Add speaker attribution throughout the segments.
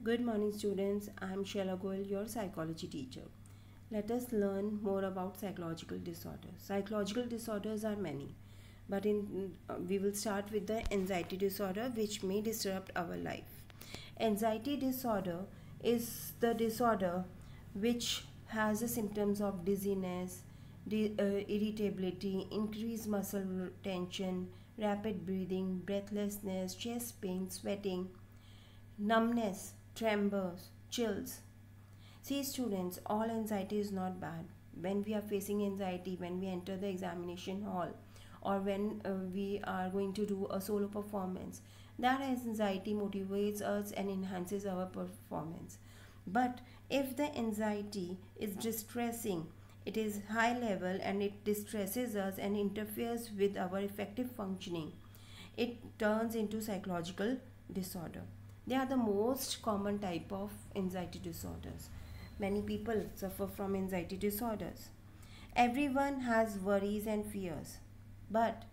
Speaker 1: Good morning, students. I am Shaila, your psychology teacher. Let us learn more about psychological disorders. Psychological disorders are many, but we will start with the anxiety disorder, which may disrupt our life. Anxiety disorder is the disorder which has the symptoms of dizziness, irritability, increased muscle tension, rapid breathing, breathlessness, chest pain, sweating, numbness, tremors, chills. See, students, all anxiety is not bad. When we are facing anxiety, when we enter the examination hall, or when we are going to do a solo performance, that anxiety motivates us and enhances our performance. But if the anxiety is distressing, it is high level and it distresses us and interferes with our effective functioning, it turns into psychological disorder. They are the most common type of anxiety disorders. Many people suffer from anxiety disorders. Everyone has worries and fears, but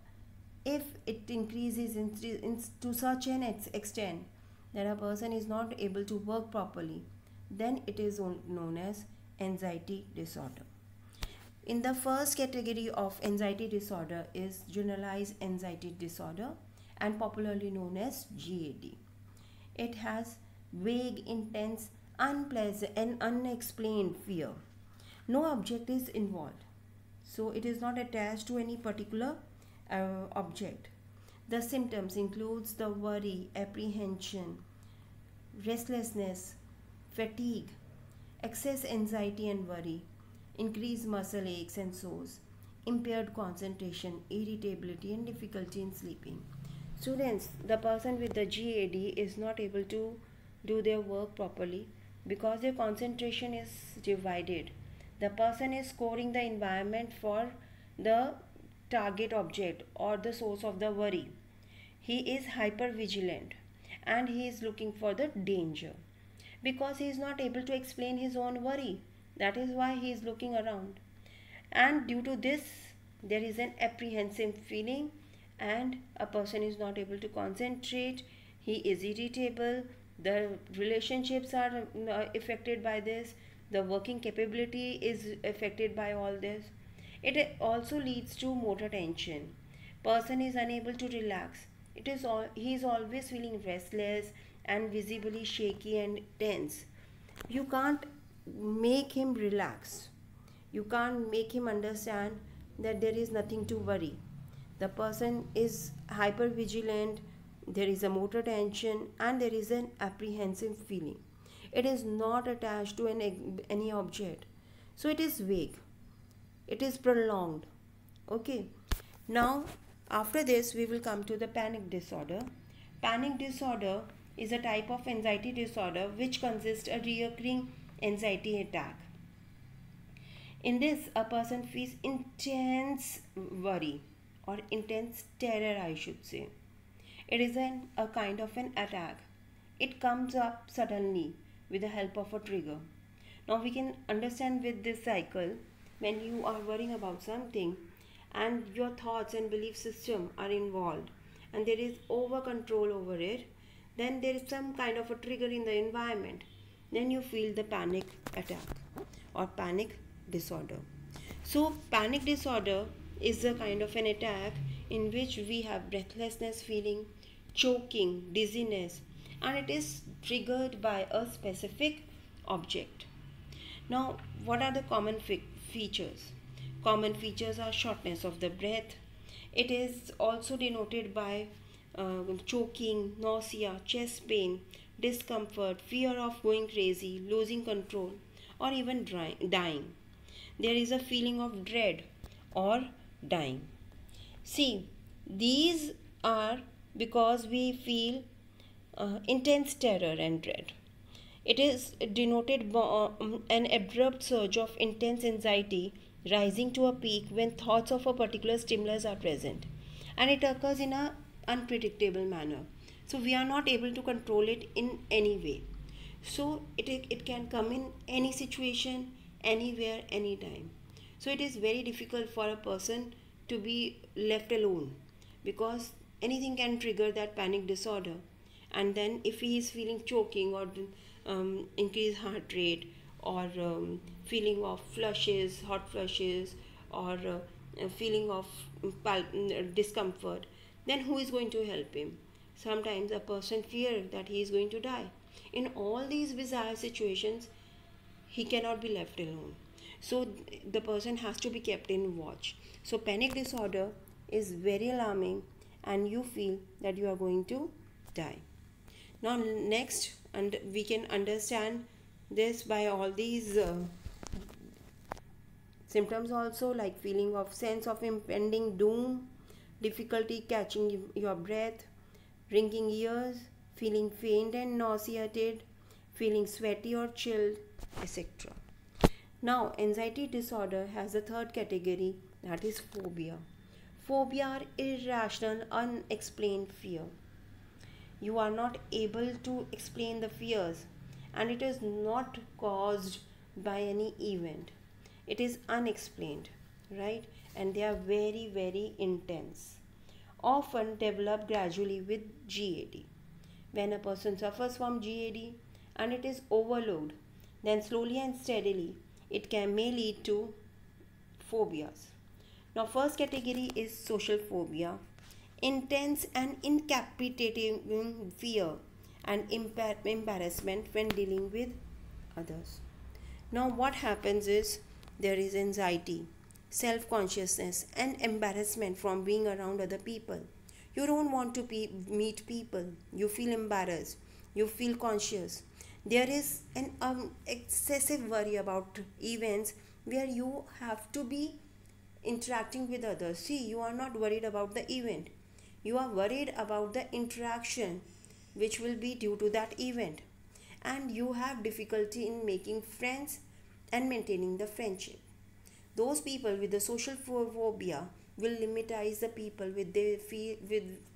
Speaker 1: if it increases to such an extent that a person is not able to work properly, then it is known as anxiety disorder. In the first category of anxiety disorder is generalized anxiety disorder and popularly known as GAD. It has vague, intense, unpleasant, and unexplained fear. No object is involved, so it is not attached to any particular object. The symptoms includes the worry, apprehension, restlessness, fatigue, excess anxiety and worry, increased muscle aches and sores, impaired concentration, irritability, and difficulty in sleeping. Students, the person with the GAD is not able to do their work properly because their concentration is divided. The person is scoring the environment for the target object or the source of the worry. He is hyper vigilant and he is looking for the danger because he is not able to explain his own worry. That is why he is looking around. And due to this, there is an apprehensive feeling and a person is not able to concentrate. He is irritable. The relationships are affected by this. The working capability is affected by all this. It also leads to motor tension. Person is unable to relax. He is always feeling restless and visibly shaky and tense. You can't make him relax. You can't make him understand that there is nothing to worry. The person is hyper vigilant, there is a motor tension, and there is an apprehensive feeling. It is not attached to any object, so it is vague, it is prolonged. Okay, now after this we will come to the panic disorder. Panic disorder is a type of anxiety disorder which consists a recurring anxiety attack. In this, a person feels intense worry or intense terror, I should say. It is a kind of an attack. It comes up suddenly with the help of a trigger. Now we can understand with this cycle, when you are worrying about something and your thoughts and belief system are involved and there is over control over it, then there is some kind of a trigger in the environment. Then you feel the panic attack or panic disorder. So panic disorder is a kind of an attack in which we have breathlessness feeling, choking, dizziness, and it is triggered by a specific object. Now, what are the common features? Common features are shortness of the breath. It is also denoted by choking, nausea, chest pain, discomfort, fear of going crazy, losing control, or even dying. There is a feeling of dread or dying. See, these are because we feel intense terror and dread. It is denoted by an abrupt surge of intense anxiety rising to a peak when thoughts of a particular stimulus are present, and it occurs in an unpredictable manner. So we are not able to control it in any way. So it can come in any situation, anywhere, anytime. So it is very difficult for a person to be left alone because anything can trigger that panic disorder, and then if he is feeling choking or increased heart rate, or feeling of flushes, hot flushes, or a feeling of discomfort, then who is going to help him? Sometimes a person fears that he is going to die. In all these bizarre situations, he cannot be left alone. So the person has to be kept in watch. So panic disorder is very alarming, and you feel that you are going to die. Now next, and we can understand this by all these symptoms also, like feeling of sense of impending doom, difficulty catching your breath, ringing ears, feeling faint and nauseated, feeling sweaty or chilled, etc. Now, anxiety disorder has a third category, that is phobia. Phobia are irrational, unexplained fear. You are not able to explain the fears, and it is not caused by any event. It is unexplained, right? And they are very, very intense. Often develop gradually with GAD. When a person suffers from GAD and it is overload, then slowly and steadily it may lead to phobias. Now, first category is social phobia, intense and incapacitating fear and embarrassment when dealing with others. Now, what happens is there is anxiety, self consciousness, and embarrassment from being around other people. You don't want to meet people, you feel embarrassed, you feel conscious. There is an excessive worry about events where you have to be interacting with others. See, you are not worried about the event, you are worried about the interaction which will be due to that event, and you have difficulty in making friends and maintaining the friendship. Those people with the social phobia will limitize the people with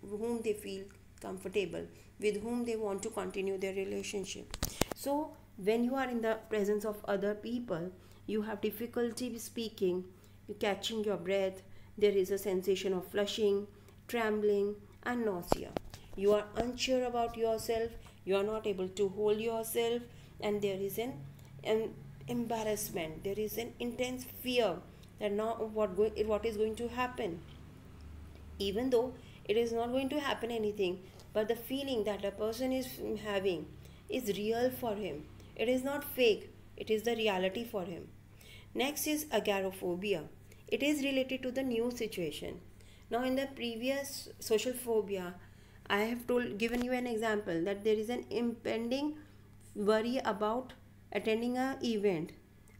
Speaker 1: whom they feel comfortable, with whom they want to continue their relationship. So when you are in the presence of other people, you have difficulty speaking, catching your breath, there is a sensation of flushing, trembling, and nausea. You are unsure about yourself, you are not able to hold yourself, and there is an embarrassment, there is an intense fear that now what is going to happen, even though it is not going to happen anything, but the feeling that a person is having is real for him. It is not fake, it is the reality for him. Next is agoraphobia. It is related to the new situation. Now in the previous social phobia, I have given you an example that there is an impending worry about attending an event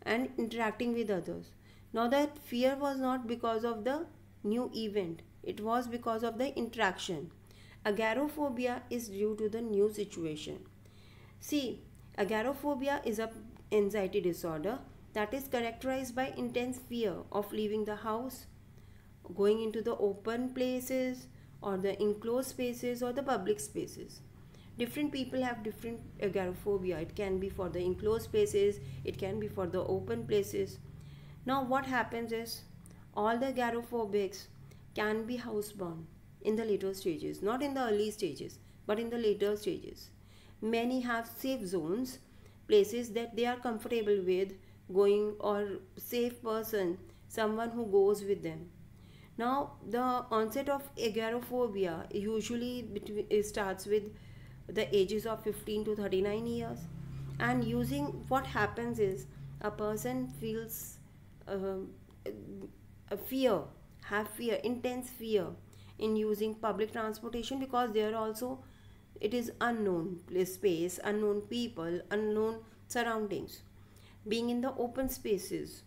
Speaker 1: and interacting with others. Now that fear was not because of the new event, it was because of the interaction. Agoraphobia is due to the new situation. See, agoraphobia is a anxiety disorder that is characterized by intense fear of leaving the house, going into the open places or the enclosed spaces or the public spaces. Different people have different agoraphobia. It can be for the enclosed spaces, it can be for the open places. Now what happens is all the agoraphobics can be housebound in the later stages, not in the early stages, but in the later stages. Many have safe zones, places that they are comfortable with going, or safe person, someone who goes with them. Now the onset of agoraphobia usually starts with the ages of 15 to 39 years, and using what happens is a person feels a fear, have fear, intense fear in using public transportation, because there also it is unknown space, unknown people, unknown surroundings. Being in the open spaces,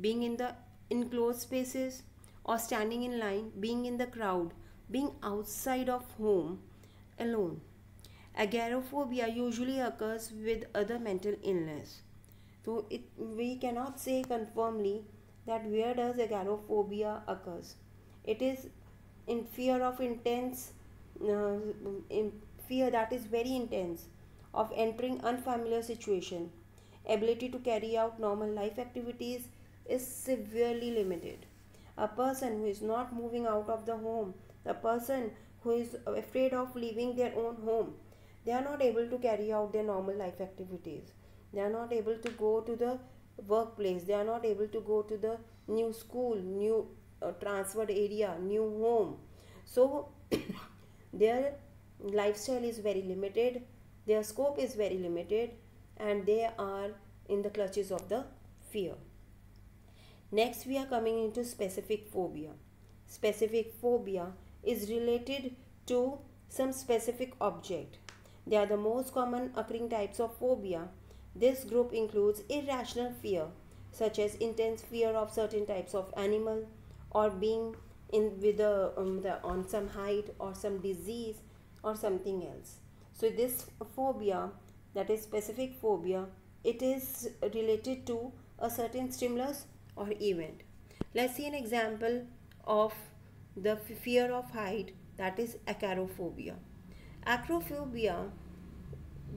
Speaker 1: being in the enclosed spaces, or standing in line, being in the crowd, being outside of home alone. Agoraphobia usually occurs with other mental illness. So we cannot say confirmly that where does agoraphobia occurs. It is in fear of intense, in fear that is very intense of entering unfamiliar situation. Ability to carry out normal life activities is severely limited. A person who is not moving out of the home, a person who is afraid of leaving their own home, They are not able to carry out their normal life activities. They are not able to go to the workplace. They are not able to go to the new school, new transferred area, new home. So their lifestyle is very limited, their scope is very limited, and they are in the clutches of the fear. Next, we are coming into specific phobia. Specific phobia is related to some specific object. They are the most common occurring types of phobia. This group includes irrational fear, such as intense fear of certain types of animal, or being in with on some height, or some disease, or something else. So this phobia, that is specific phobia, it is related to a certain stimulus or event. Let's see an example of the fear of height, that is acrophobia. Acrophobia,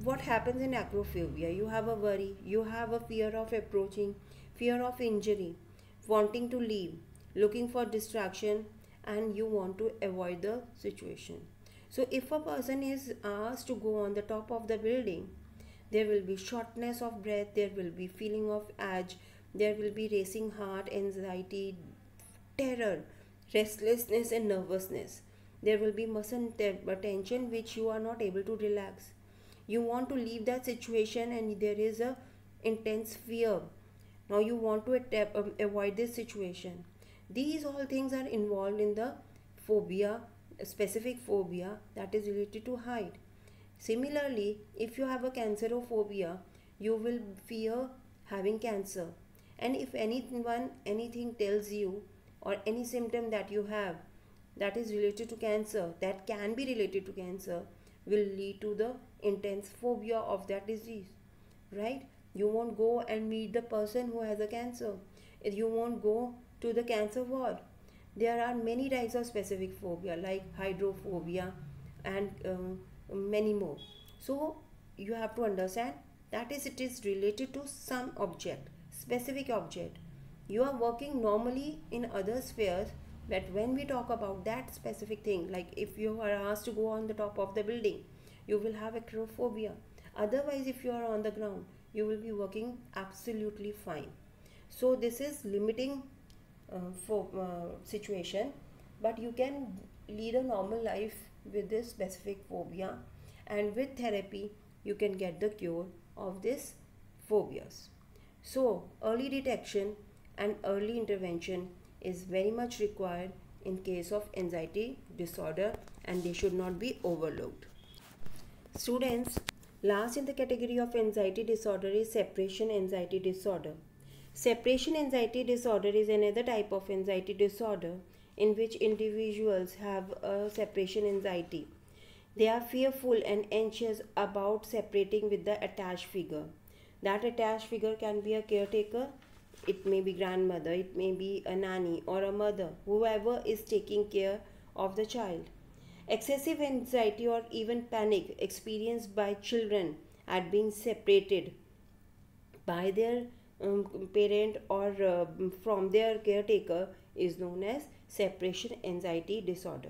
Speaker 1: what happens in acrophobia? You have a worry, you have a fear of approaching, fear of injury, wanting to leave, looking for distraction, and you want to avoid the situation. So if a person is asked to go on the top of the building, there will be shortness of breath, there will be feeling of edge, there will be racing heart, anxiety, terror, restlessness, and nervousness. There will be muscle tension which you are not able to relax. You want to leave that situation, and there is a intense fear. Now you want to avoid this situation. These all things are involved in the phobia, specific phobia, that is related to height. Similarly, if you have a cancerophobia, you will fear having cancer. And if anything tells you, or any symptom that you have that is related to cancer, that can be related to cancer, will lead to the intense phobia of that disease, right? You won't go and meet the person who has a cancer. You won't go to the cancer ward. There are many types of specific phobia like hydrophobia and many more. So you have to understand that is, it is related to some object, specific object. You are working normally in other spheres, but when we talk about that specific thing, like if you are asked to go on the top of the building, you will have acrophobia. Otherwise, if you are on the ground, you will be working absolutely fine. So this is limiting for situation, but you can lead a normal life with this specific phobia, and with therapy you can get the cure of this phobias. So early detection and early intervention is very much required in case of anxiety disorder, and they should not be overlooked. Students, last in the category of anxiety disorder is separation anxiety disorder. Separation anxiety disorder is another type of anxiety disorder in which individuals have a separation anxiety. They are fearful and anxious about separating with the attached figure. That attached figure can be a caretaker, it may be grandmother, it may be a nanny or a mother, whoever is taking care of the child. Excessive anxiety or even panic experienced by children at being separated by their parent or from their caretaker is known as separation anxiety disorder.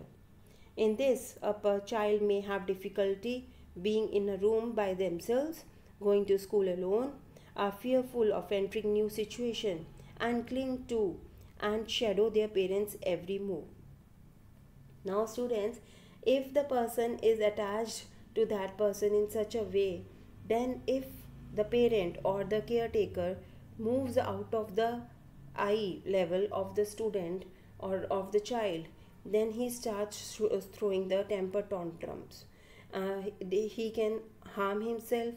Speaker 1: In this, a child may have difficulty being in a room by themselves, going to school alone, are fearful of entering new situation, and cling to and shadow their parents' every move. Now students, if the person is attached to that person in such a way, then if the parent or the caretaker moves out of the eye level of the student or of the child, then he starts throwing the temper tantrums. He can harm himself,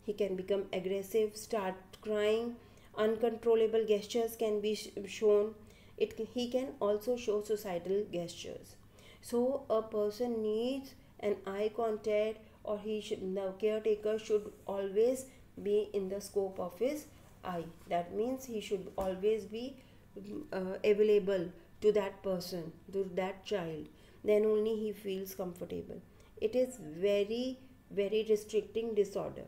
Speaker 1: he can become aggressive, start crying, uncontrollable gestures can be shown. He can also show suicidal gestures. So a person needs an eye contact, or the caretaker should always be in the scope of his eye. That means he should always be available to that person, to that child. Then only he feels comfortable. It is very, very restricting disorder.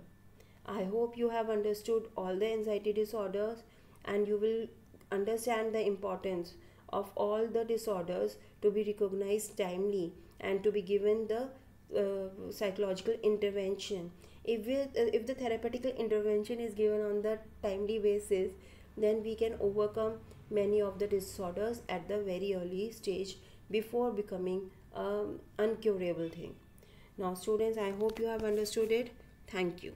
Speaker 1: I hope you have understood all the anxiety disorders, and you will understand the importance of all the disorders to be recognized timely and to be given the psychological intervention. If the therapeutical intervention is given on the timely basis, then we can overcome many of the disorders at the very early stage before becoming uncurable thing. Now students, I hope you have understood it. Thank you.